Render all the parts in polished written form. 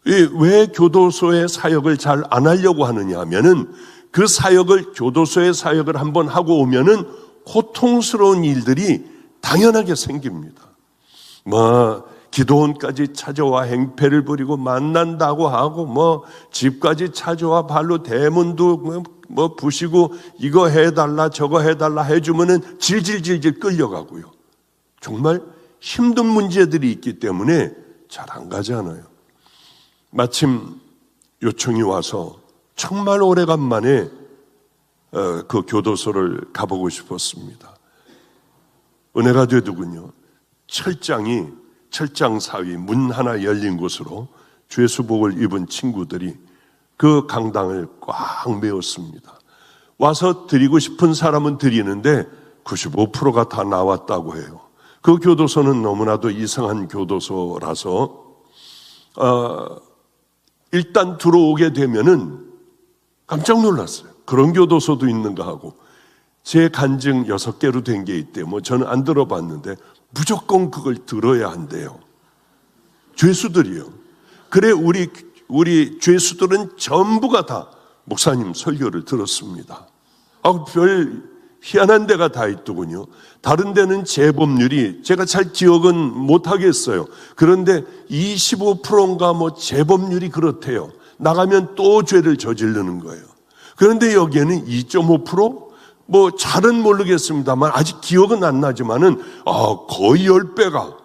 왜 교도소의 사역을 잘 안 하려고 하느냐 하면은 그 사역을, 교도소의 사역을 한번 하고 오면은 고통스러운 일들이 당연하게 생깁니다. 기도원까지 찾아와 행패를 부리고 만난다고 하고 집까지 찾아와 발로 대문도 부시고 이거 해달라 저거 해달라 해주면은 질질질질 끌려가고요. 정말 힘든 문제들이 있기 때문에 잘 안 가잖아요. 마침 요청이 와서 정말 오래간만에 그 교도소를 가보고 싶었습니다. 은혜가 되더군요. 철장 사위 문 하나 열린 곳으로 죄수복을 입은 친구들이 그 강당을 꽉 메웠습니다. 와서 드리고 싶은 사람은 드리는데 95%가 다 나왔다고 해요. 그 교도소는 너무나도 이상한 교도소라서 일단 들어오게 되면은 깜짝 놀랐어요. 그런 교도소도 있는가 하고. 제 간증 6개로 된 게 있대요. 저는 안 들어봤는데 무조건 그걸 들어야 한대요. 죄수들이요. 그래 우리 죄수들은 전부가 다 목사님 설교를 들었습니다. 별 희한한 데가 다 있더군요. 다른 데는 재범률이 제가 잘 기억은 못 하겠어요. 그런데 25%인가 재범률이 그렇대요. 나가면 또 죄를 저지르는 거예요. 그런데 여기에는 2.5%? 잘은 모르겠습니다만 아직 기억은 안 나지만은 거의 10배가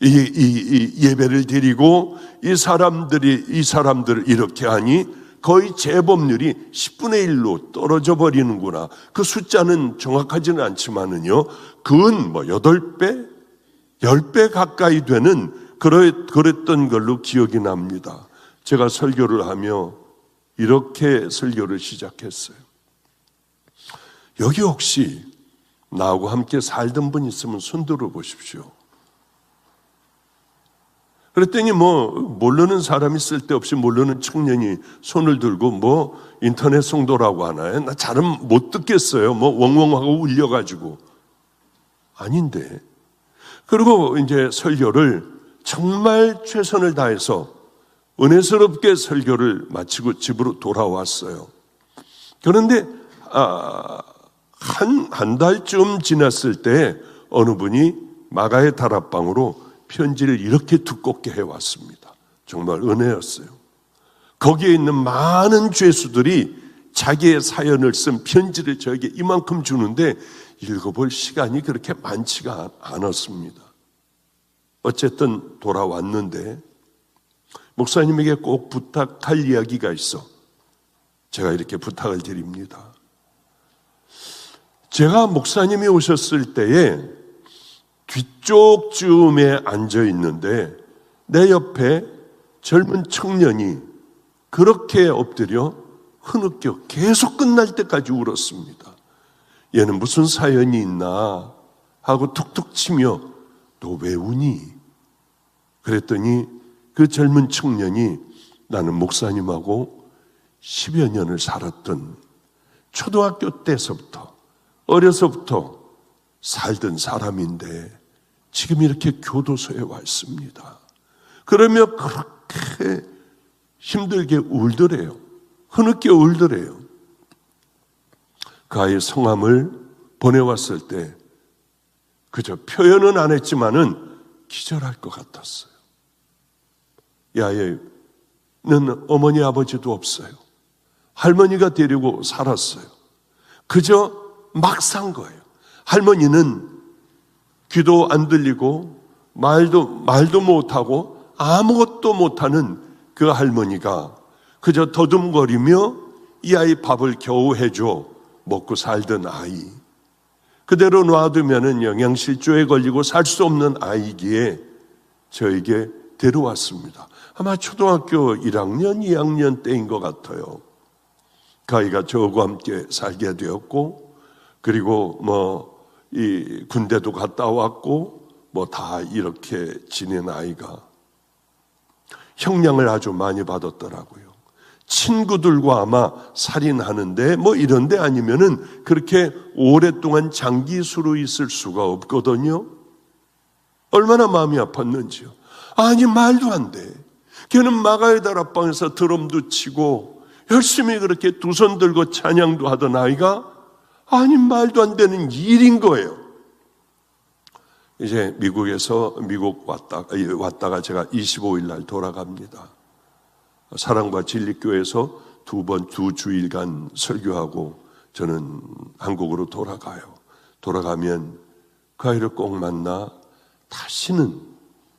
이 예배를 드리고 이 사람들을 이렇게 하니 거의 재범률이 10분의 1로 떨어져 버리는구나. 그 숫자는 정확하지는 않지만은요, 그건 8배? 10배 가까이 되는 그랬던 걸로 기억이 납니다. 제가 설교를 하며 이렇게 설교를 시작했어요. 여기 혹시 나하고 함께 살던 분 있으면 손 들어 보십시오. 그랬더니 모르는 사람이 쓸데없이 모르는 청년이 손을 들고 인터넷 송도라고 하나요? 나 잘은 못 듣겠어요. 웡웡하고 울려가지고. 아닌데. 그리고 이제 설교를 정말 최선을 다해서 은혜스럽게 설교를 마치고 집으로 돌아왔어요. 그런데 한 달쯤 지났을 때 어느 분이 마가의 다락방으로 편지를 이렇게 두껍게 해왔습니다. 정말 은혜였어요. 거기에 있는 많은 죄수들이 자기의 사연을 쓴 편지를 저에게 이만큼 주는데 읽어볼 시간이 그렇게 많지가 않았습니다. 어쨌든 돌아왔는데 목사님에게 꼭 부탁할 이야기가 있어 제가 이렇게 부탁을 드립니다. 제가 목사님이 오셨을 때에 뒤쪽 쯤에 앉아 있는데 내 옆에 젊은 청년이 그렇게 엎드려 흐느껴 계속 끝날 때까지 울었습니다. 얘는 무슨 사연이 있나 하고 툭툭 치며 너 왜 우니? 그랬더니 그 젊은 청년이 나는 목사님하고 10여 년을 살았던 초등학교 때서부터 어려서부터 살던 사람인데 지금 이렇게 교도소에 와 있습니다. 그러며 그렇게 힘들게 울더래요. 흐느껴 울더래요. 그 아이의 성함을 보내왔을 때 그저 표현은 안 했지만은 기절할 것 같았어요. 이 아이는 어머니 아버지도 없어요. 할머니가 데리고 살았어요. 그저 막 산 거예요. 할머니는 귀도 안 들리고 말도 못하고 아무것도 못하는 그 할머니가 그저 더듬거리며 이 아이 밥을 겨우 해줘 먹고 살던 아이. 그대로 놔두면은 영양실조에 걸리고 살 수 없는 아이기에 저에게 데려왔습니다. 아마 초등학교 1학년, 2학년 때인 것 같아요. 그 아이가 저하고 함께 살게 되었고, 그리고 이 군대도 갔다 왔고, 다 이렇게 지낸 아이가 형량을 아주 많이 받았더라고요. 친구들과 아마 살인하는데 이런 데 아니면은 그렇게 오랫동안 장기수로 있을 수가 없거든요. 얼마나 마음이 아팠는지요. 아니 말도 안 돼. 걔는 마가의 다락방에서 드럼도 치고 열심히 그렇게 두 손 들고 찬양도 하던 아이가 아니 말도 안 되는 일인 거예요. 이제 미국 왔다가 제가 25일 날 돌아갑니다. 사랑과 진리교회에서 두 주일간 설교하고 저는 한국으로 돌아가요. 돌아가면 그 아이를 꼭 만나 다시는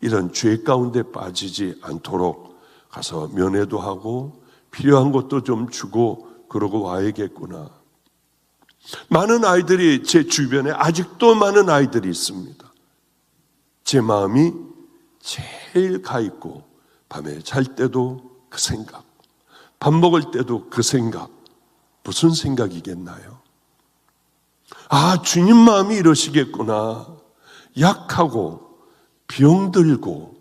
이런 죄 가운데 빠지지 않도록 가서 면회도 하고 필요한 것도 좀 주고 그러고 와야겠구나. 많은 아이들이 제 주변에 아직도 많은 아이들이 있습니다. 제 마음이 제일 가 있고 밤에 잘 때도 그 생각, 밥 먹을 때도 그 생각. 무슨 생각이겠나요? 아, 주님 마음이 이러시겠구나. 약하고 병들고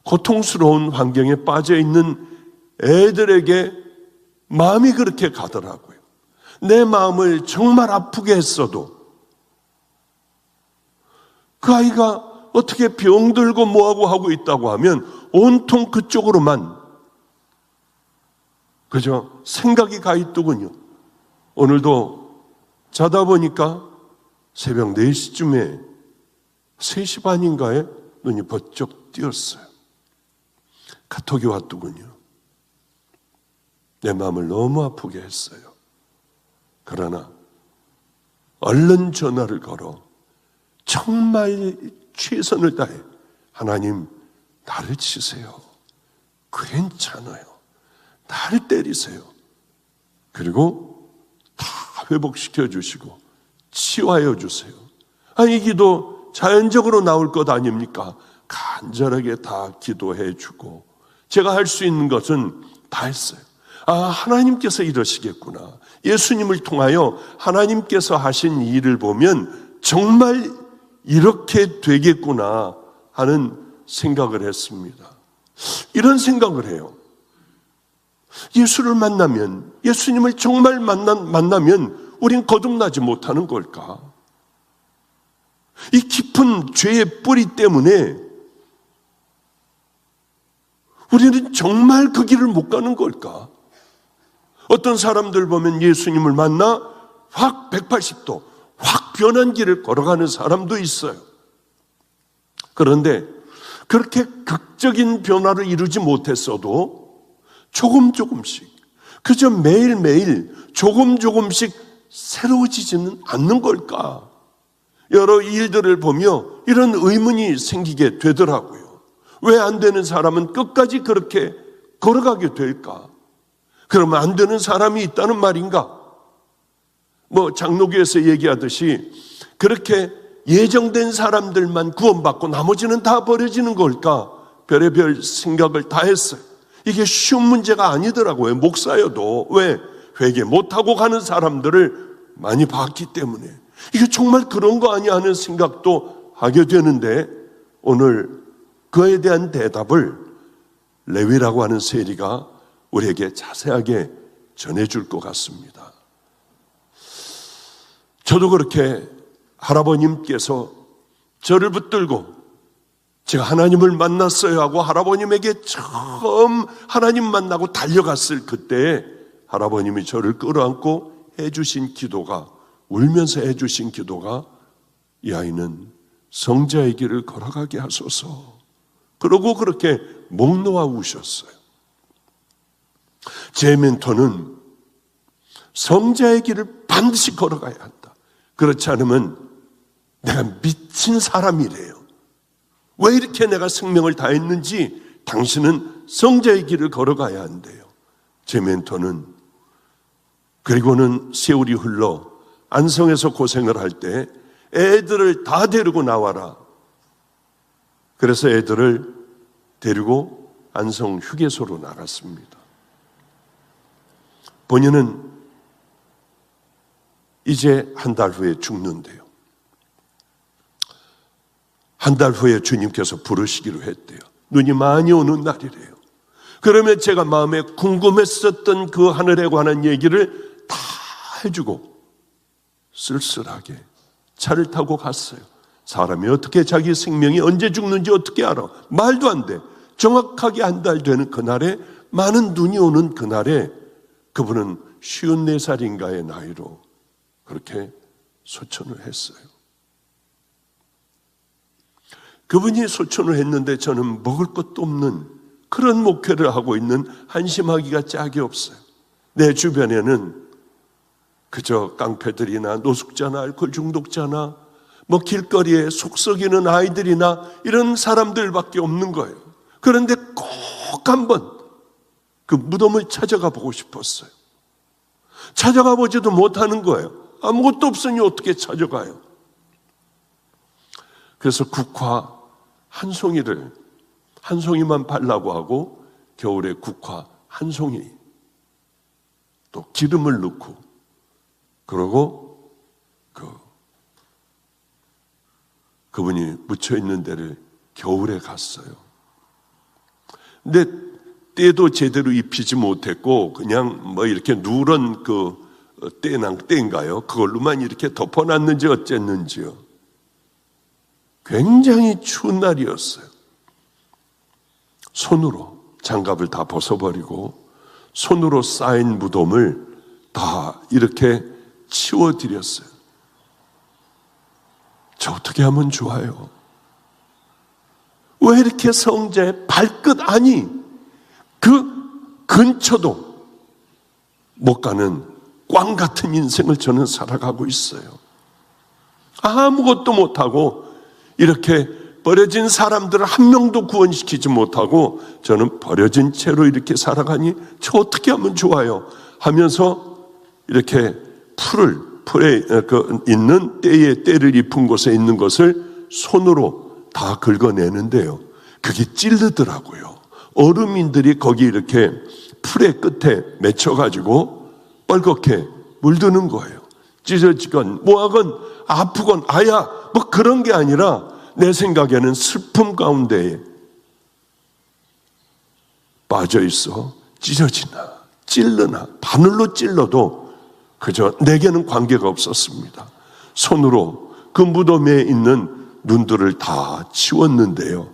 고통스러운 환경에 빠져 있는 애들에게 마음이 그렇게 가더라고요. 내 마음을 정말 아프게 했어도 그 아이가 어떻게 병들고 뭐하고 하고 있다고 하면 온통 그쪽으로만 그죠? 생각이 가 있더군요. 오늘도 자다 보니까 새벽 4시쯤에 3시 반인가에 눈이 번쩍 띄었어요. 카톡이 왔더군요. 내 마음을 너무 아프게 했어요. 그러나 얼른 전화를 걸어 정말 최선을 다해 하나님 나를 치세요. 괜찮아요. 나를 때리세요. 그리고 다 회복시켜 주시고 치유하여 주세요. 이 기도 자연적으로 나올 것 아닙니까? 간절하게 다 기도해 주고 제가 할 수 있는 것은 다 했어요. 하나님께서 이러시겠구나. 예수님을 통하여 하나님께서 하신 일을 보면 정말 이렇게 되겠구나 하는 생각을 했습니다. 이런 생각을 해요. 예수를 만나면, 예수님을 정말 만나면 우린 거듭나지 못하는 걸까? 이 깊은 죄의 뿌리 때문에 우리는 정말 그 길을 못 가는 걸까? 어떤 사람들 보면 예수님을 만나 확 180도, 확 변한 길을 걸어가는 사람도 있어요. 그런데 그렇게 극적인 변화를 이루지 못했어도 조금씩, 그저 매일매일 조금씩 새로워지지는 않는 걸까? 여러 일들을 보며 이런 의문이 생기게 되더라고요. 왜 안 되는 사람은 끝까지 그렇게 걸어가게 될까? 그러면 안 되는 사람이 있다는 말인가? 장로교에서 얘기하듯이 그렇게 예정된 사람들만 구원받고 나머지는 다 버려지는 걸까? 별의별 생각을 다 했어요. 이게 쉬운 문제가 아니더라고요. 목사여도. 왜? 회개 못하고 가는 사람들을 많이 봤기 때문에 이게 정말 그런 거 아니야 하는 생각도 하게 되는데 오늘 그에 대한 대답을 레위라고 하는 세리가 우리에게 자세하게 전해줄 것 같습니다. 저도 그렇게 할아버님께서 저를 붙들고 제가 하나님을 만났어요 하고 할아버님에게 처음 하나님 만나고 달려갔을 그때 할아버님이 저를 끌어안고 해주신 기도가, 울면서 해주신 기도가 이 아이는 성자의 길을 걸어가게 하소서. 그러고 그렇게 목 놓아 우셨어요. 제 멘토는 성자의 길을 반드시 걸어가야 한다. 그렇지 않으면 내가 미친 사람이래요. 왜 이렇게 내가 생명을 다했는지 당신은 성자의 길을 걸어가야 한대요. 제 멘토는 그리고는 세월이 흘러 안성에서 고생을 할 때 애들을 다 데리고 나와라. 그래서 애들을 데리고 안성 휴게소로 나갔습니다. 본인은 이제 한 달 후에 죽는데요. 한 달 후에 주님께서 부르시기로 했대요. 눈이 많이 오는 날이래요. 그러면 제가 마음에 궁금했었던 그 하늘에 관한 얘기를 다 해주고 쓸쓸하게 차를 타고 갔어요. 사람이 어떻게 자기 생명이 언제 죽는지 어떻게 알아? 말도 안 돼. 정확하게 한 달 되는 그날에, 많은 눈이 오는 그날에 그분은 54살인가의 나이로 그렇게 소천을 했어요. 그분이 소천을 했는데 저는 먹을 것도 없는 그런 목회를 하고 있는, 한심하기가 짝이 없어요. 내 주변에는 그저 깡패들이나 노숙자나 알코올 중독자나 뭐 길거리에 속 썩이는 아이들이나 이런 사람들밖에 없는 거예요. 그런데 꼭 한번 그 무덤을 찾아가 보고 싶었어요. 찾아가 보지도 못하는 거예요. 아무것도 없으니 어떻게 찾아가요? 그래서 국화 한 송이만 발라고 하고, 겨울에 국화 한 송이, 또 기름을 넣고, 그러고 그분이 묻혀 있는 데를 겨울에 갔어요. 근데 때도 제대로 입히지 못했고 그냥 뭐 이렇게 누런 그 때인가요? 그걸로만 이렇게 덮어놨는지 어쨌는지요. 굉장히 추운 날이었어요. 손으로 장갑을 다 벗어버리고 손으로 쌓인 무덤을 다 이렇게 치워드렸어요. 저 어떻게 하면 좋아요? 왜 이렇게 성자의 발끝, 아니 그 근처도 못 가는 꽝 같은 인생을 저는 살아가고 있어요. 아무것도 못하고 이렇게 버려진 사람들을 한 명도 구원시키지 못하고 저는 버려진 채로 이렇게 살아가니 저 어떻게 하면 좋아요? 하면서 이렇게 풀에 있는 때를 입은 곳에 있는 것을 손으로 다 긁어내는데요. 그게 찌르더라고요. 어르민들이 거기 이렇게 풀의 끝에 맺혀가지고 뻘겋게 물드는 거예요. 찢어지건 뭐하건 아프건 아야 뭐 그런 게 아니라 내 생각에는 슬픔 가운데에 빠져있어 찢어지나 찔르나 바늘로 찔러도 그저 내게는 관계가 없었습니다. 손으로 그 무덤에 있는 눈들을 다 치웠는데요.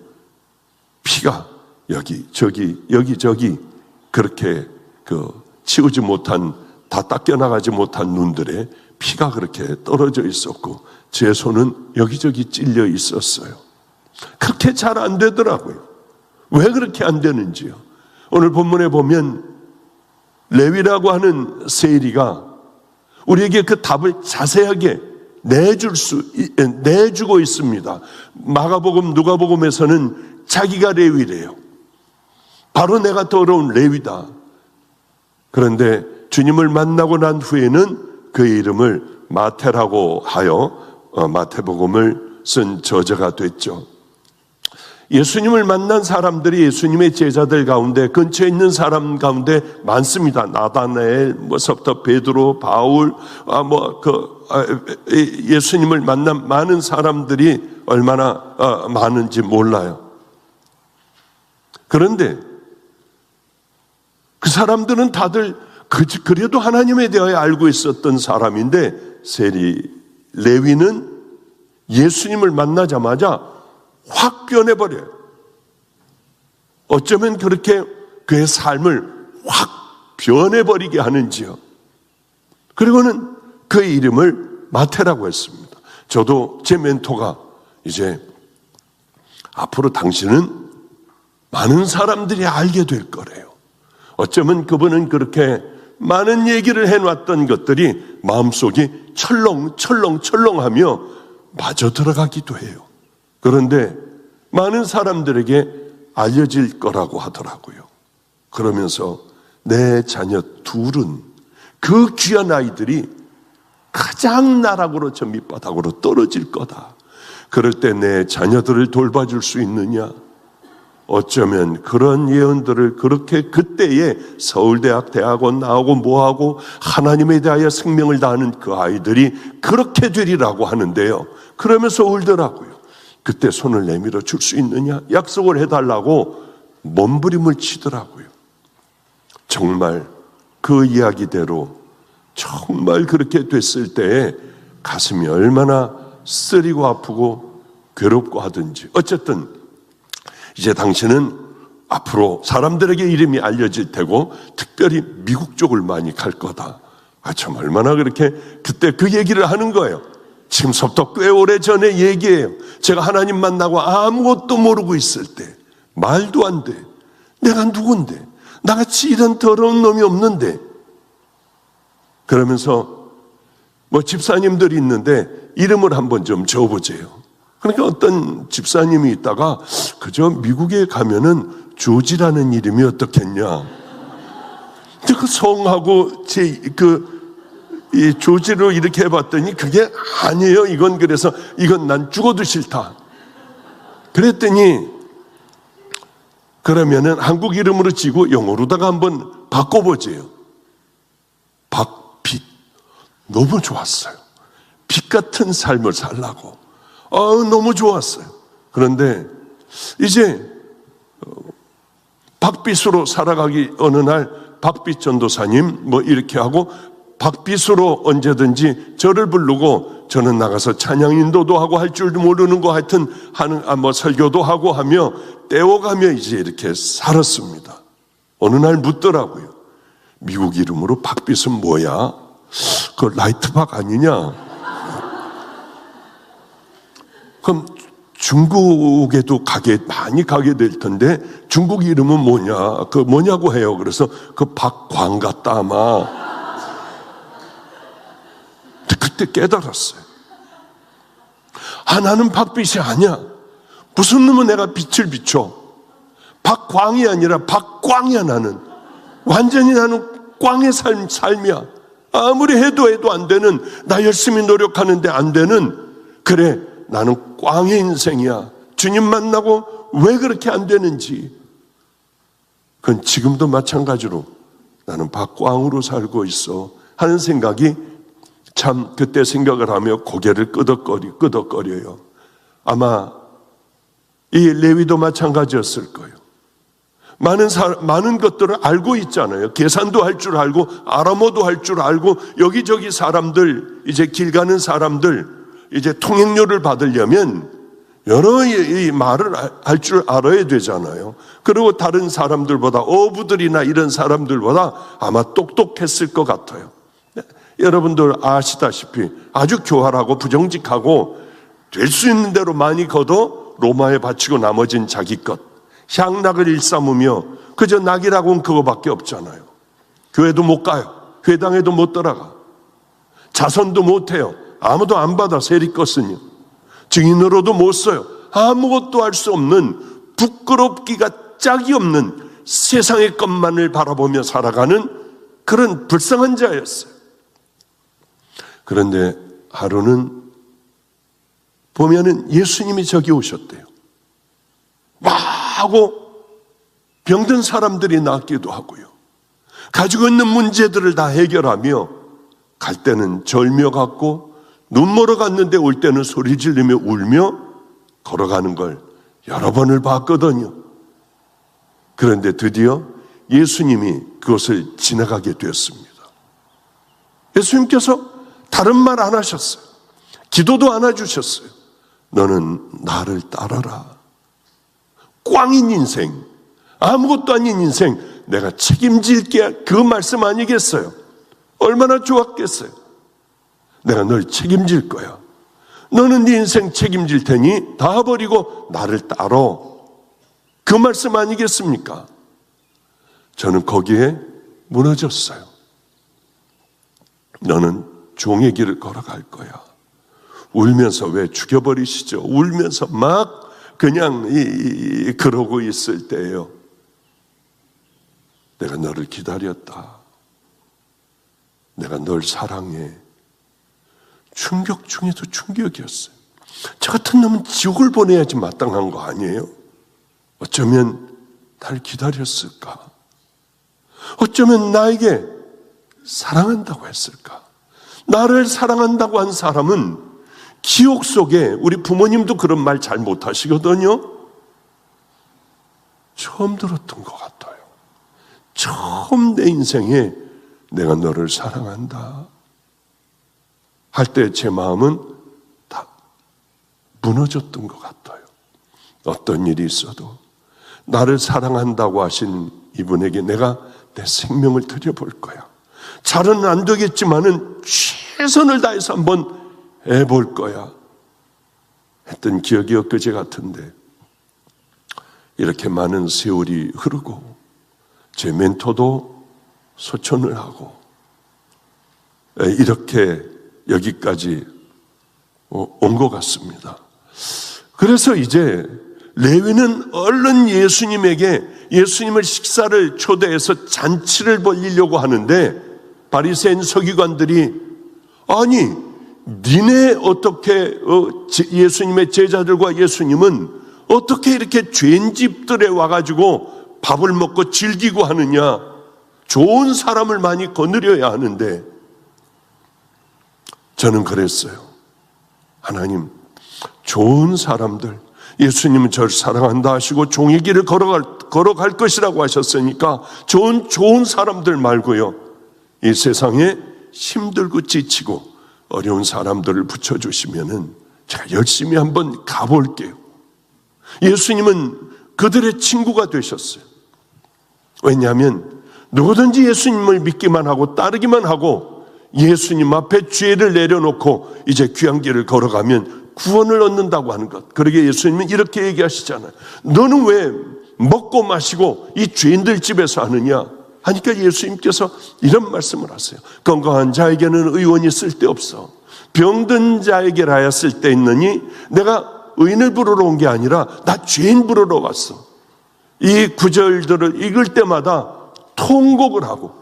피가 여기저기 그렇게 치우지 못한, 다 닦여나가지 못한 눈들에 피가 그렇게 떨어져 있었고 제 손은 여기저기 찔려 있었어요. 그렇게 잘 안 되더라고요. 왜 그렇게 안 되는지요? 오늘 본문에 보면 레위라고 하는 세리가 우리에게 그 답을 자세하게 내주고 있습니다. 마가복음, 누가복음에서는 자기가 레위래요. 바로 내가 더러운 레위다. 그런데 주님을 만나고 난 후에는 그의 이름을 마태라고 하여 마태복음을 쓴 저자가 됐죠. 예수님을 만난 사람들이 예수님의 제자들 가운데, 근처에 있는 사람 가운데 많습니다. 나다나엘, 서부터 베드로, 바울, 예수님을 만난 많은 사람들이 얼마나 많은지 몰라요. 그런데 그 사람들은 다들 그래도 하나님에 대하여 알고 있었던 사람인데, 레위는 예수님을 만나자마자 확 변해버려요. 어쩌면 그렇게 그의 삶을 확 변해버리게 하는지요. 그리고는 그의 이름을 마태라고 했습니다. 저도 제 멘토가 이제 앞으로 당신은 많은 사람들이 알게 될 거래요. 어쩌면 그분은 그렇게 많은 얘기를 해놨던 것들이 마음속이 철렁하며 빠져 들어가기도 해요. 그런데 많은 사람들에게 알려질 거라고 하더라고요. 그러면서 내 자녀 둘은, 그 귀한 아이들이 가장 나락으로 저 밑바닥으로 떨어질 거다. 그럴 때 내 자녀들을 돌봐줄 수 있느냐? 어쩌면 그런 예언들을 그렇게 그때에 서울대학, 대학원 나오고 뭐하고 하나님에 대하여 생명을 다하는 그 아이들이 그렇게 되리라고 하는데요. 그러면서 울더라고요. 그때 손을 내밀어 줄 수 있느냐? 약속을 해달라고 몸부림을 치더라고요. 정말 그 이야기대로 정말 그렇게 됐을 때에 가슴이 얼마나 쓰리고 아프고 괴롭고 하든지, 어쨌든 이제 당신은 앞으로 사람들에게 이름이 알려질 테고 특별히 미국 쪽을 많이 갈 거다. 참 얼마나 그렇게 그때 그 얘기를 하는 거예요. 지금서부터 꽤 오래 전에 얘기예요. 제가 하나님 만나고 아무것도 모르고 있을 때, 말도 안 돼. 내가 누군데? 나같이 이런 더러운 놈이 없는데. 그러면서 집사님들이 있는데 이름을 한번 좀 적어보세요. 그러니까 어떤 집사님이 있다가 그저 미국에 가면은 조지라는 이름이 어떻겠냐. 그 성하고 이 조지로 이렇게 해봤더니 그게 아니에요. 이건 난 죽어도 싫다. 그랬더니 그러면은 한국 이름으로 지고 영어로다가 한번 바꿔보세요. 박빛. 너무 좋았어요. 빛 같은 삶을 살라고. 너무 좋았어요. 그런데 이제 박빛으로 살아가기 어느 날 박빛 전도사님 이렇게 하고 박빛으로 언제든지 저를 부르고 저는 나가서 찬양 인도도 하고 할 줄도 모르는 거 하여튼 설교도 하고 하며 떼어가며 이제 이렇게 살았습니다. 어느 날 묻더라고요. 미국 이름으로 박빛은 뭐야? 그 라이트박 아니냐? 그럼 중국에도 많이 가게 될 텐데 중국 이름은 뭐냐? 뭐냐고 해요. 그래서 박광 같다 아마. 그때 깨달았어요. 나는 박빛이 아니야. 무슨 놈은 내가 빛을 비춰. 박광이 아니라 박광이야 나는. 완전히 나는 꽝의 삶이야. 아무리 해도 안 되는, 나 열심히 노력하는데 안 되는, 그래 나는 꽝의 인생이야. 주님 만나고 왜 그렇게 안 되는지. 그건 지금도 마찬가지로 나는 박광으로 살고 있어 하는 생각이 참 그때 생각을 하며 고개를 끄덕거려요. 아마 이 레위도 마찬가지였을 거예요. 많은 것들을 알고 있잖아요. 계산도 할 줄 알고 아람어도 할 줄 알고 여기저기 사람들, 이제 길 가는 사람들 이제 통행료를 받으려면 여러 이 말을 할 줄 알아야 되잖아요. 그리고 다른 사람들보다 어부들이나 이런 사람들보다 아마 똑똑했을 것 같아요. 여러분들 아시다시피 아주 교활하고 부정직하고 될 수 있는 대로 많이 걷어 로마에 바치고 나머진 자기 것, 향락을 일삼으며 그저 낙이라고는 그거밖에 없잖아요. 교회도 못 가요. 회당에도 못 들어가. 자선도 못 해요. 아무도 안 받아. 세리것은요. 증인으로도 못 써요. 아무것도 할 수 없는, 부끄럽기가 짝이 없는 세상의 것만을 바라보며 살아가는 그런 불쌍한 자였어요. 그런데 하루는 보면은 예수님이 저기 오셨대요. 막 하고 병든 사람들이 낫기도 하고요. 가지고 있는 문제들을 다 해결하며 갈 때는 절며 갔고 눈 멀어 갔는데 올 때는 소리 지르며 울며 걸어가는 걸 여러 번을 봤거든요. 그런데 드디어 예수님이 그것을 지나가게 되었습니다. 예수님께서 다른 말 안 하셨어요. 기도도 안 해주셨어요. 너는 나를 따라라. 꽝인 인생, 아무것도 아닌 인생 내가 책임질게, 그 말씀 아니겠어요? 얼마나 좋았겠어요? 내가 널 책임질 거야. 너는 네 인생 책임질 테니 다 버리고 나를 따라. 그 말씀 아니겠습니까? 저는 거기에 무너졌어요. 너는 종의 길을 걸어갈 거야. 울면서 왜 죽여버리시죠? 울면서 막 그냥 그러고 있을 때예요. 내가 너를 기다렸다. 내가 널 사랑해. 충격 중에도 충격이었어요. 저 같은 놈은 지옥을 보내야지 마땅한 거 아니에요? 어쩌면 날 기다렸을까? 어쩌면 나에게 사랑한다고 했을까? 나를 사랑한다고 한 사람은 기억 속에, 우리 부모님도 그런 말 잘 못하시거든요. 처음 들었던 것 같아요. 처음 내 인생에 내가 너를 사랑한다 할 때 제 마음은 다 무너졌던 것 같아요. 어떤 일이 있어도 나를 사랑한다고 하신 이분에게 내가 내 생명을 드려볼 거야. 잘은 안 되겠지만은 최선을 다해서 한번 해볼 거야 했던 기억이 엊그제 같은데, 이렇게 많은 세월이 흐르고 제 멘토도 소천을 하고 이렇게 여기까지 온 것 같습니다. 그래서 이제 레위는 얼른 예수님을 식사를 초대해서 잔치를 벌이려고 하는데, 바리새인 서기관들이 아니 니네 어떻게 예수님의 제자들과 예수님은 어떻게 이렇게 죄인 집들에 와가지고 밥을 먹고 즐기고 하느냐, 좋은 사람을 많이 거느려야 하는데. 저는 그랬어요. 하나님, 좋은 사람들, 예수님은 저를 사랑한다 하시고 종의 길을 걸어갈 것이라고 하셨으니까 좋은 사람들 말고요, 이 세상에 힘들고 지치고 어려운 사람들을 붙여주시면은 제가 열심히 한번 가볼게요. 예수님은 그들의 친구가 되셨어요. 왜냐하면 누구든지 예수님을 믿기만 하고 따르기만 하고 예수님 앞에 죄를 내려놓고 이제 귀한 길을 걸어가면 구원을 얻는다고 하는 것. 그러게 예수님은 이렇게 얘기하시잖아요. 너는 왜 먹고 마시고 이 죄인들 집에서 하느냐 하니까 예수님께서 이런 말씀을 하세요. 건강한 자에게는 의원이 쓸데없어. 병든 자에게라야 쓸데있느니 내가 의인을 부르러 온 게 아니라 나 죄인 부르러 왔어. 이 구절들을 읽을 때마다 통곡을 하고,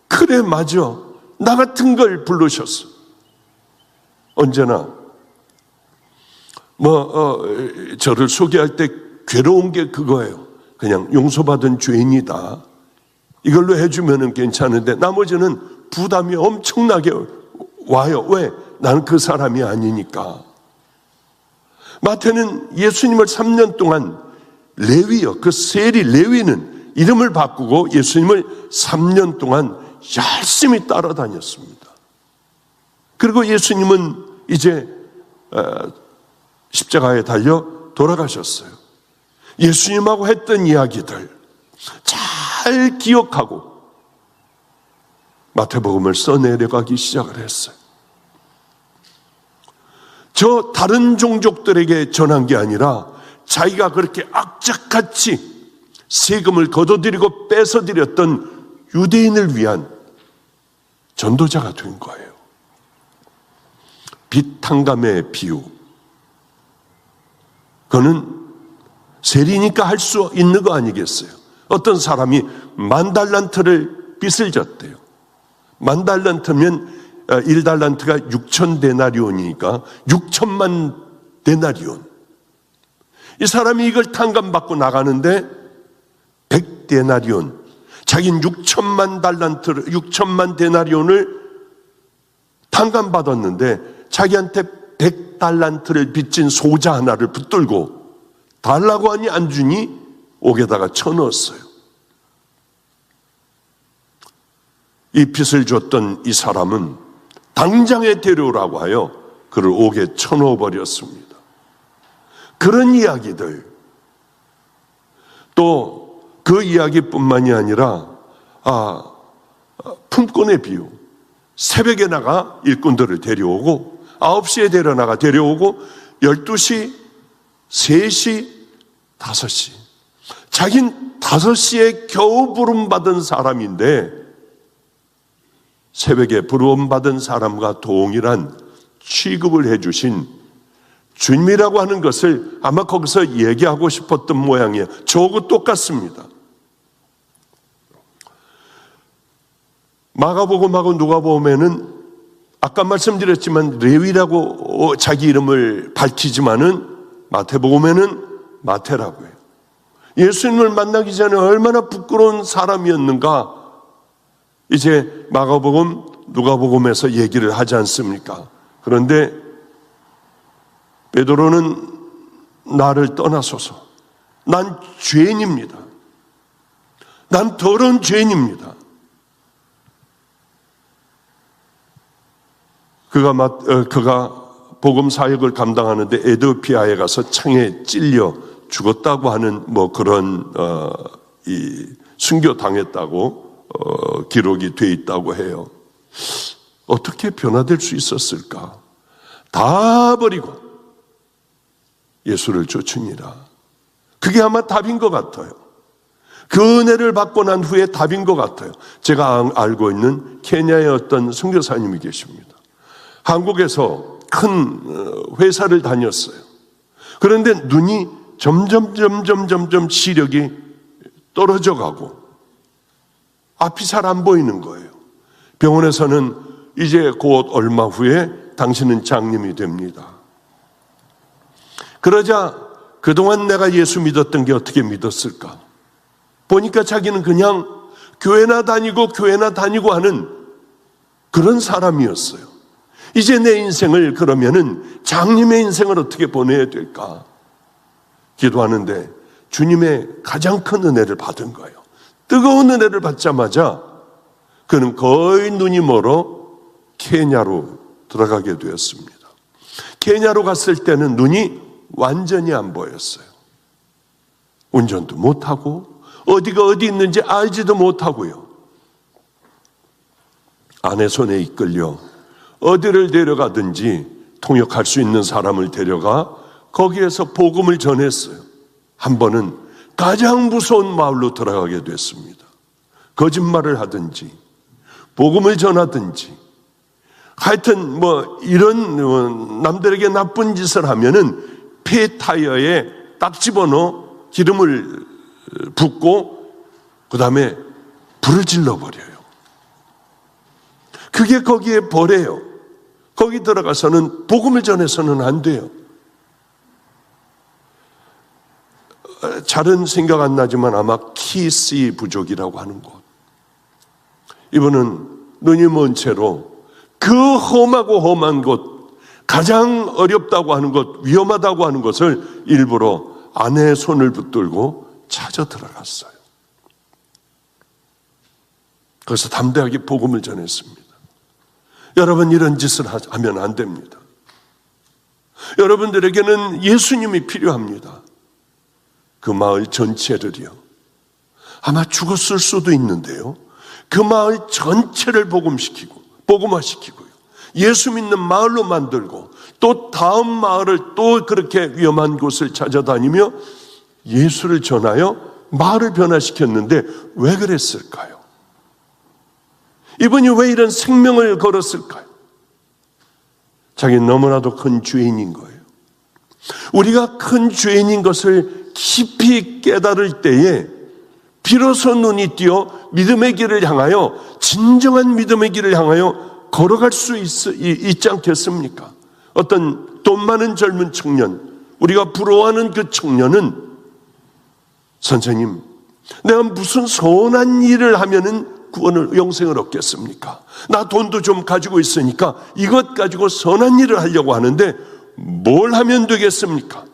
그래 맞아, 나 같은 걸 부르셨어. 언제나 저를 소개할 때 괴로운 게 그거예요. 그냥 용서받은 죄인이다, 이걸로 해주면 괜찮은데 나머지는 부담이 엄청나게 와요. 왜? 나는 그 사람이 아니니까. 마태는 예수님을 3년 동안 레위요, 그 세리 레위는 이름을 바꾸고 예수님을 3년 동안 열심히 따라다녔습니다. 그리고 예수님은 이제 십자가에 달려 돌아가셨어요. 예수님하고 했던 이야기들 잘 기억하고 마태복음을 써내려가기 시작을 했어요. 저 다른 종족들에게 전한 게 아니라 자기가 그렇게 악착같이 세금을 거둬들이고 뺏어들였던 유대인을 위한 전도자가 된 거예요. 빚 탕감의 비유, 그거는 세리니까 할 수 있는 거 아니겠어요? 어떤 사람이 10,000달란트를 빚을 졌대요. 10,000달란트면 1달란트가 6,000데나리온이니까 6천만 데나리온. 이 사람이 이걸 탕감받고 나가는데 100데나리온, 자기는 6천만 데나리온을 탕감받았는데 자기한테 100달란트를 빚진 소자 하나를 붙들고 달라고 하니 안 주니 옥에다가 쳐넣었어요. 이 빚을 줬던 이 사람은 당장에 데려오라고 하여 그를 옥에 쳐넣어버렸습니다. 그런 이야기들, 또 그 이야기뿐만이 아니라 품꾼의 비유, 새벽에 나가 일꾼들을 데려오고 9시에 데려오고 12시, 3시, 5시, 자긴 5시에 겨우 부름받은 사람인데 새벽에 부름받은 사람과 동일한 취급을 해주신 주님이라고 하는 것을 아마 거기서 얘기하고 싶었던 모양이에요. 저하고 똑같습니다. 마가복음하고 누가복음에는 아까 말씀드렸지만 레위라고 자기 이름을 밝히지만은 마태복음에는 마태라고 해요. 예수님을 만나기 전에 얼마나 부끄러운 사람이었는가 이제 마가복음, 누가복음에서 얘기를 하지 않습니까? 그런데 베드로는 나를 떠나소서, 난 죄인입니다. 난 더러운 죄인입니다. 그가 복음 사역을 감당하는데 에디오피아에 가서 창에 찔려 죽었다고 하는 그런 순교당했다고 기록이 돼 있다고 해요. 어떻게 변화될 수 있었을까? 다 버리고 예수를 쫓으니라. 그게 아마 답인 것 같아요. 그 은혜를 받고 난 후에 답인 것 같아요. 제가 알고 있는 케냐의 어떤 선교사님이 계십니다. 한국에서 큰 회사를 다녔어요. 그런데 눈이 점점 시력이 떨어져 가고 앞이 잘 안 보이는 거예요. 병원에서는 이제 곧 얼마 후에 당신은 장님이 됩니다. 그러자 그동안 내가 예수 믿었던 게 어떻게 믿었을까? 보니까 자기는 그냥 교회나 다니고 하는 그런 사람이었어요. 이제 내 인생을 그러면은 장님의 인생을 어떻게 보내야 될까? 기도하는데 주님의 가장 큰 은혜를 받은 거예요. 뜨거운 은혜를 받자마자 그는 거의 눈이 멀어 케냐로 들어가게 되었습니다. 케냐로 갔을 때는 눈이 완전히 안 보였어요. 운전도 못하고 어디가 어디 있는지 알지도 못하고요. 아내 손에 이끌려 어디를 데려가든지 통역할 수 있는 사람을 데려가 거기에서 복음을 전했어요. 한 번은 가장 무서운 마을로 들어가게 됐습니다. 거짓말을 하든지 복음을 전하든지 하여튼 이런 남들에게 나쁜 짓을 하면은 폐 타이어에 딱 집어넣어 기름을 붓고 그 다음에 불을 질러버려요. 그게 거기에 벌해요. 거기 들어가서는 복음을 전해서는 안 돼요. 잘은 생각 안 나지만 아마 키씨 부족이라고 하는 곳. 이분은 눈이 먼 채로 그 험한 곳, 가장 어렵다고 하는 곳, 위험하다고 하는 것을 일부러 아내의 손을 붙들고 찾아 들어갔어요. 그래서 담대하게 복음을 전했습니다. 여러분, 이런 짓을 하면 안 됩니다. 여러분들에게는 예수님이 필요합니다. 그 마을 전체를요. 아마 죽었을 수도 있는데요. 그 마을 전체를 복음화시키고요. 예수 믿는 마을로 만들고 또 다음 마을을 또 그렇게 위험한 곳을 찾아다니며 예수를 전하여 마을을 변화시켰는데 왜 그랬을까요? 이분이 왜 이런 생명을 걸었을까요? 자기는 너무나도 큰 죄인인 거예요. 우리가 큰 죄인인 것을 깊이 깨달을 때에 비로소 눈이 띄어 믿음의 길을 향하여, 진정한 믿음의 길을 향하여 걸어갈 수 있지 않겠습니까? 어떤 돈 많은 젊은 청년, 우리가 부러워하는 그 청년은 선생님, 내가 무슨 선한 일을 하면은 영생을 얻겠습니까? 나 돈도 좀 가지고 있으니까 이것 가지고 선한 일을 하려고 하는데 뭘 하면 되겠습니까?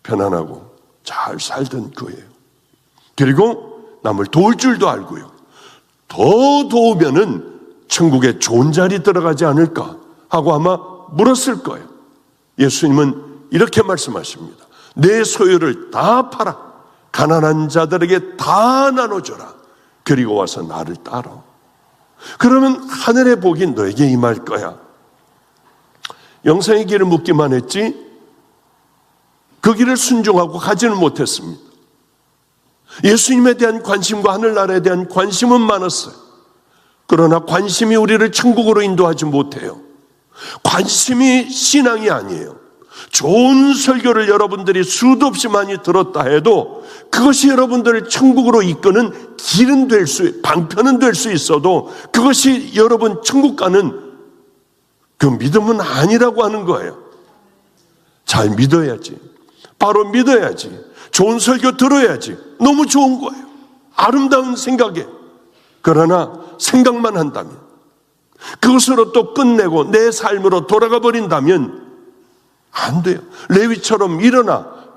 편안하고 잘 살던 거예요. 그리고 남을 도울 줄도 알고요. 더 도우면은 천국에 좋은 자리 들어가지 않을까 하고 아마 물었을 거예요. 예수님은 이렇게 말씀하십니다. 내 소유를 다 팔아 가난한 자들에게 다 나눠줘라. 그리고 와서 나를 따라. 그러면 하늘의 복이 너에게 임할 거야. 영생의 길을 묻기만 했지 그 길을 순종하고 가지는 못했습니다. 예수님에 대한 관심과 하늘나라에 대한 관심은 많았어요. 그러나 관심이 우리를 천국으로 인도하지 못해요. 관심이 신앙이 아니에요. 좋은 설교를 여러분들이 수도 없이 많이 들었다 해도 그것이 여러분들을 천국으로 이끄는 길은 방편은 될 수 있어도 그것이 여러분 천국 가는 그 믿음은 아니라고 하는 거예요. 잘 믿어야지. 바로 믿어야지. 좋은 설교 들어야지. 너무 좋은 거예요. 아름다운 생각에. 그러나 생각만 한다면, 그것으로 또 끝내고 내 삶으로 돌아가 버린다면 안 돼요. 레위처럼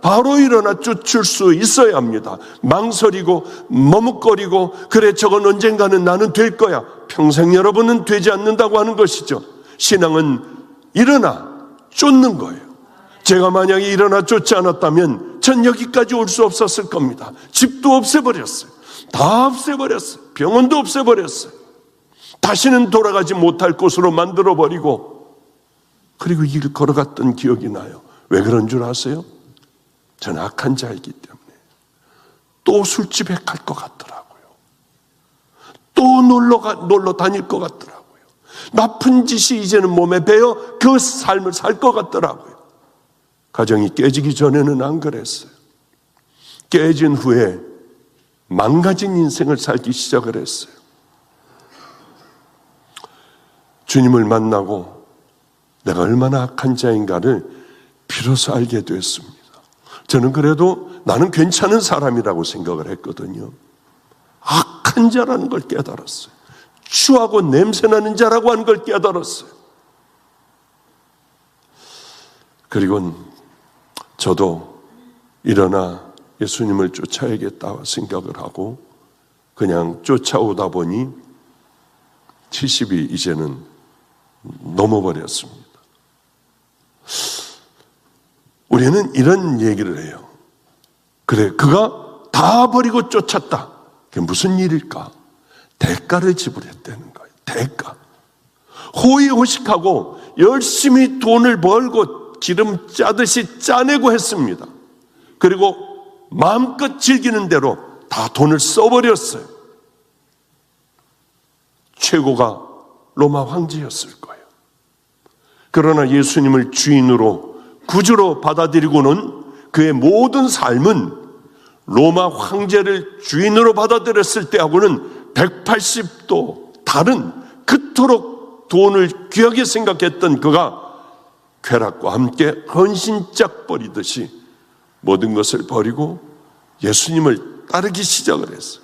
바로 일어나 쫓을 수 있어야 합니다. 망설이고 머뭇거리고 그래 저건 언젠가는 나는 될 거야. 평생 여러분은 되지 않는다고 하는 것이죠. 신앙은 일어나 쫓는 거예요. 제가 만약에 일어나 쫓지 않았다면 전 여기까지 올 수 없었을 겁니다. 집도 없애버렸어요. 다 없애버렸어요. 병원도 없애버렸어요. 다시는 돌아가지 못할 곳으로 만들어버리고, 그리고 이 길 걸어갔던 기억이 나요. 왜 그런 줄 아세요? 저는 악한 자이기 때문에. 또 술집에 갈 것 같더라고요. 또 놀러 다닐 것 같더라고요. 나쁜 짓이 이제는 몸에 배어 그 삶을 살 것 같더라고요. 가정이 깨지기 전에는 안 그랬어요. 깨진 후에 망가진 인생을 살기 시작을 했어요. 주님을 만나고 내가 얼마나 악한 자인가를 비로소 알게 됐습니다. 저는 그래도 나는 괜찮은 사람이라고 생각을 했거든요. 악한 자라는 걸 깨달았어요. 추하고 냄새나는 자라고 하는 걸 깨달았어요. 그리고 저도 일어나 예수님을 쫓아야겠다 생각을 하고 그냥 쫓아오다 보니 70이 이제는 넘어버렸습니다. 우리는 이런 얘기를 해요. 그래, 그가 다 버리고 쫓았다. 그게 무슨 일일까? 대가를 지불했다는 거예요. 대가. 호의호식하고 열심히 돈을 벌고 기름 짜듯이 짜내고 했습니다. 그리고 마음껏 즐기는 대로 다 돈을 써버렸어요. 최고가 로마 황제였을 거예요. 그러나 예수님을 주인으로 구주로 받아들이고는 그의 모든 삶은 로마 황제를 주인으로 받아들였을 때하고는 180도 다른, 그토록 돈을 귀하게 생각했던 그가 쾌락과 함께 헌신짝 버리듯이 모든 것을 버리고 예수님을 따르기 시작을 했어요.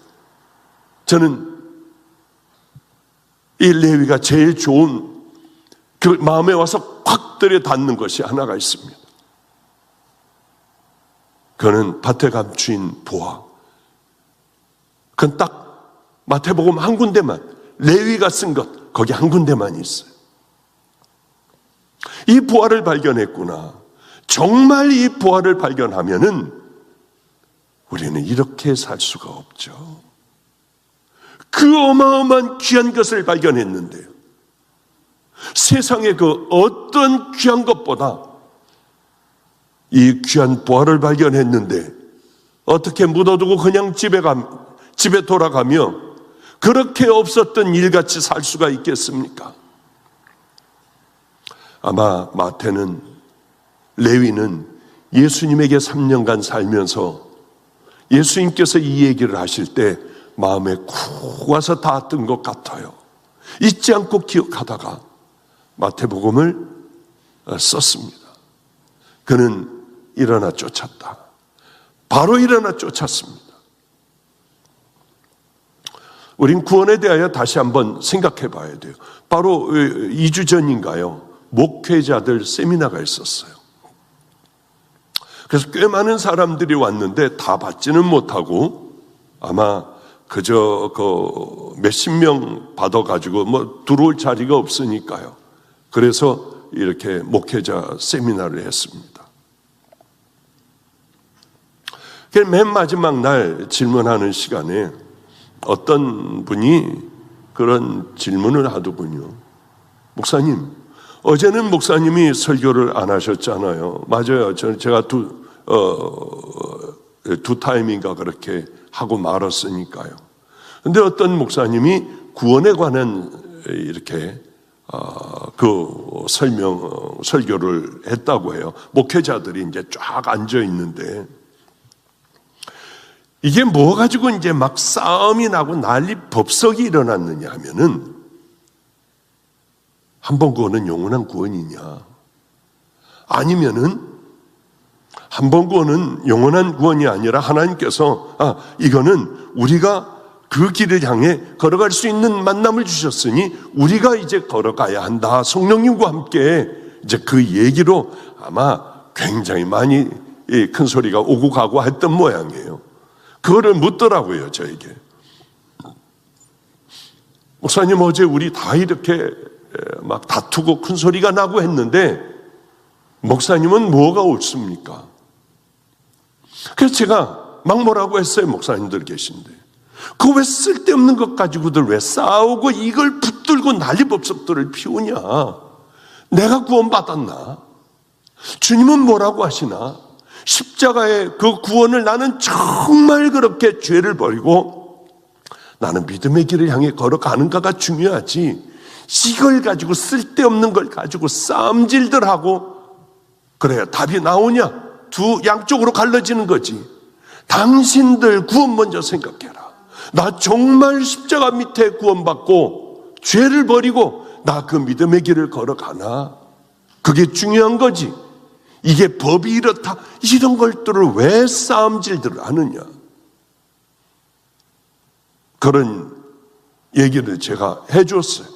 저는 이 레위가 제일 좋은 그 마음에 와서 확 들여닿는 것이 하나가 있습니다. 그는 밭에 감추인 보화. 그건 딱 마태복음 한 군데만, 레위가 쓴 것, 거기 한 군데만 있어요. 이 보화를 발견했구나. 정말 이 보화를 발견하면은 우리는 이렇게 살 수가 없죠. 그 어마어마한 귀한 것을 발견했는데요. 세상의 그 어떤 귀한 것보다 이 귀한 보화를 발견했는데 어떻게 묻어두고 그냥 집에 돌아가며 그렇게 없었던 일같이 살 수가 있겠습니까? 아마 마태는, 레위는 예수님에게 3년간 살면서 예수님께서 이 얘기를 하실 때 마음에 쿡 와서 닿았던 것 같아요. 잊지 않고 기억하다가 마태복음을 썼습니다. 그는 일어나 쫓았다. 바로 일어나 쫓았습니다. 우린 구원에 대하여 다시 한번 생각해 봐야 돼요. 바로 2주 전인가요? 목회자들 세미나가 있었어요. 그래서 꽤 많은 사람들이 왔는데 다 받지는 못하고 아마 그저 몇십 명 받아가지고 들어올 자리가 없으니까요. 그래서 이렇게 목회자 세미나를 했습니다. 맨 마지막 날 질문하는 시간에 어떤 분이 그런 질문을 하더군요. 목사님, 어제는 목사님이 설교를 안 하셨잖아요. 맞아요. 제가 두 타임인가 그렇게 하고 말았으니까요. 근데 어떤 목사님이 구원에 관한 이렇게 설교를 했다고 해요. 목회자들이 이제 쫙 앉아 있는데 이게 뭐 가지고 이제 막 싸움이 나고 난리 법석이 일어났느냐 하면은 한 번 구원은 영원한 구원이냐, 아니면은 한 번 구원은 영원한 구원이 아니라 하나님께서 이거는 우리가 그 길을 향해 걸어갈 수 있는 만남을 주셨으니 우리가 이제 걸어가야 한다. 성령님과 함께 이제 그 얘기로 아마 굉장히 많이 큰 소리가 오고 가고 했던 모양이에요. 그거를 묻더라고요, 저에게. 목사님, 어제 우리 다 이렇게 막 다투고 큰 소리가 나고 했는데 목사님은 뭐가 옳습니까? 그래서 제가 막 뭐라고 했어요. 목사님들 계신데 그 왜 쓸데없는 것 가지고들 왜 싸우고 이걸 붙들고 난리법석들을 피우냐. 내가 구원받았나? 주님은 뭐라고 하시나? 십자가의 그 구원을 나는 정말 그렇게 죄를 버리고 나는 믿음의 길을 향해 걸어가는가가 중요하지, 이걸 가지고 쓸데없는 걸 가지고 싸움질들 하고 그래야 답이 나오냐? 두 양쪽으로 갈라지는 거지. 당신들 구원 먼저 생각해라. 나 정말 십자가 밑에 구원받고 죄를 버리고 나 그 믿음의 길을 걸어가나? 그게 중요한 거지. 이게 법이 이렇다, 이런 것들을 왜 싸움질들을 하느냐. 그런 얘기를 제가 해줬어요.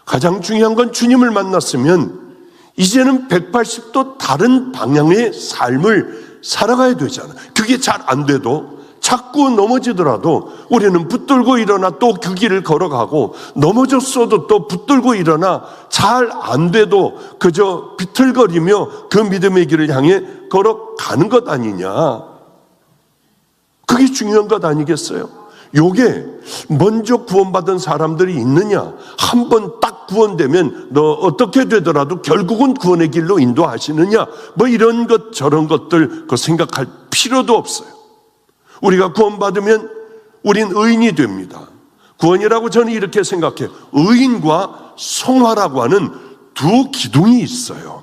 가장 중요한 건 주님을 만났으면 이제는 180도 다른 방향의 삶을 살아가야 되잖아. 그게 잘 안 돼도 자꾸 넘어지더라도 우리는 붙들고 일어나 또 그 길을 걸어가고, 넘어졌어도 또 붙들고 일어나 잘 안 돼도 그저 비틀거리며 그 믿음의 길을 향해 걸어가는 것 아니냐. 그게 중요한 것 아니겠어요? 요게 먼저 구원받은 사람들이 있느냐, 한 번 딱 구원되면 너 어떻게 되더라도 결국은 구원의 길로 인도하시느냐, 뭐 이런 것 저런 것들 그 생각할 필요도 없어요. 우리가 구원받으면 우린 의인이 됩니다. 구원이라고 저는 이렇게 생각해요. 의인과 성화라고 하는 두 기둥이 있어요.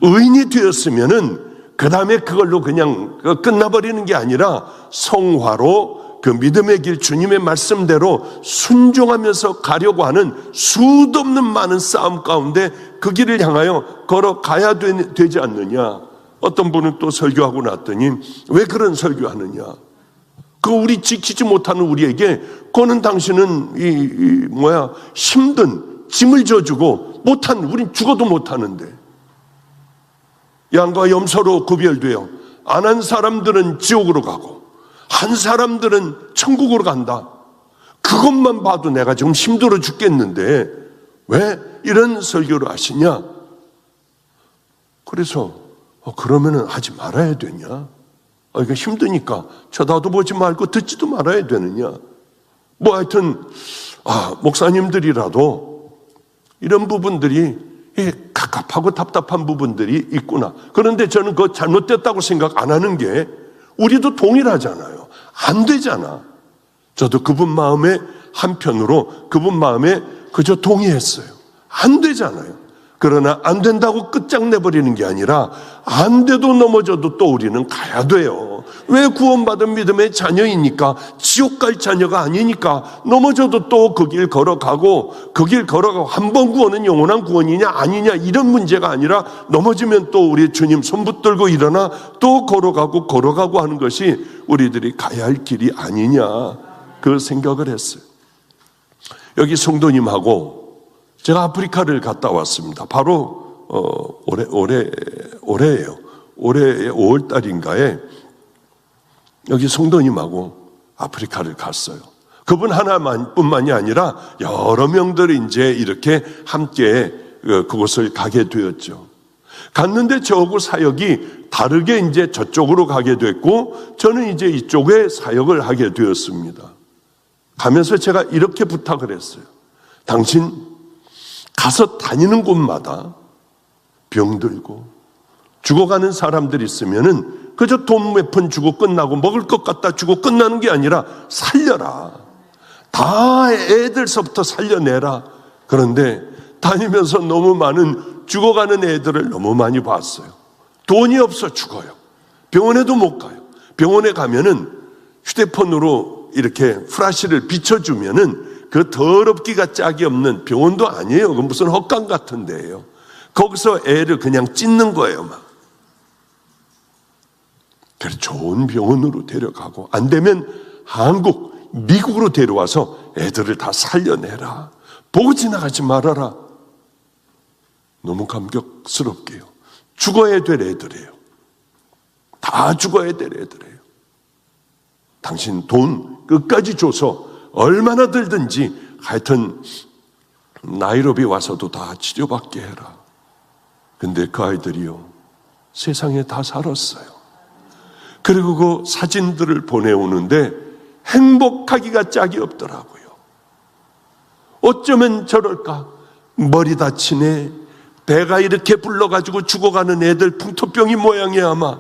의인이 되었으면은 그 다음에 그걸로 그냥 끝나버리는 게 아니라 성화로 그 믿음의 길, 주님의 말씀대로 순종하면서 가려고 하는 수도 없는 많은 싸움 가운데 그 길을 향하여 걸어가야 되지 않느냐. 어떤 분은 또 설교하고 났더니 왜 그런 설교하느냐. 그 우리 지키지 못하는 우리에게 그거는 당신은 힘든 짐을 져주고 못한, 우린 죽어도 못하는데. 양과 염소로 구별되어 안 한 사람들은 지옥으로 가고 한 사람들은 천국으로 간다. 그것만 봐도 내가 지금 힘들어 죽겠는데 왜 이런 설교를 하시냐. 그래서 그러면은 하지 말아야 되냐. 이거 힘드니까 쳐다도 보지 말고 듣지도 말아야 되느냐. 뭐 하여튼 목사님들이라도 이런 부분들이 갑갑하고 답답한 부분들이 있구나. 그런데 저는 그거 잘못됐다고 생각 안 하는 게, 우리도 동일하잖아요. 안 되잖아. 저도 그분 마음에 한편으로 그분 마음에 그저 동의했어요. 안 되잖아요. 그러나 안 된다고 끝장내버리는 게 아니라 안 돼도 넘어져도 또 우리는 가야 돼요. 왜? 구원받은 믿음의 자녀이니까, 지옥 갈 자녀가 아니니까. 넘어져도 또 그 길 걸어가고, 그 길 걸어가고, 한 번 구원은 영원한 구원이냐 아니냐 이런 문제가 아니라, 넘어지면 또 우리 주님 손 붙들고 일어나 또 걸어가고 하는 것이 우리들이 가야 할 길이 아니냐, 그 생각을 했어요. 여기 성도님하고 제가 아프리카를 갔다 왔습니다. 바로 올해예요. 올해 5월 달인가에 여기 성도님하고 아프리카를 갔어요. 그분 하나뿐만이 아니라 여러 명들이 이제 이렇게 함께 그곳을 가게 되었죠. 갔는데 저하고 사역이 다르게 이제 저쪽으로 가게 됐고, 저는 이제 이쪽에 사역을 하게 되었습니다. 가면서 제가 이렇게 부탁을 했어요. 당신 가서 다니는 곳마다 병들고 죽어가는 사람들이 있으면은 그저 돈 몇 푼 주고 끝나고 먹을 것 갖다 주고 끝나는 게 아니라 살려라. 다 애들서부터 살려내라. 그런데 다니면서 너무 많은 죽어가는 애들을 너무 많이 봤어요. 돈이 없어 죽어요. 병원에도 못 가요. 병원에 가면은 휴대폰으로 이렇게 프라시를 비춰주면은 그 더럽기가 짝이 없는 병원도 아니에요. 그건 무슨 헛강 같은 데예요. 거기서 애를 그냥 찢는 거예요, 막. 그래서 좋은 병원으로 데려가고, 안 되면 한국, 미국으로 데려와서 애들을 다 살려내라. 보고 지나가지 말아라. 너무 감격스럽게요. 죽어야 될 애들이에요. 다 죽어야 될 애들이에요. 당신 돈 끝까지 줘서 얼마나 들든지 하여튼 나이로비 와서도 다 치료받게 해라. 근데 그 아이들이요, 세상에 다 살았어요. 그리고 그 사진들을 보내오는데 행복하기가 짝이 없더라고요. 어쩌면 저럴까? 머리 다치네, 배가 이렇게 불러가지고 죽어가는 애들 풍토병이 모양이야 아마.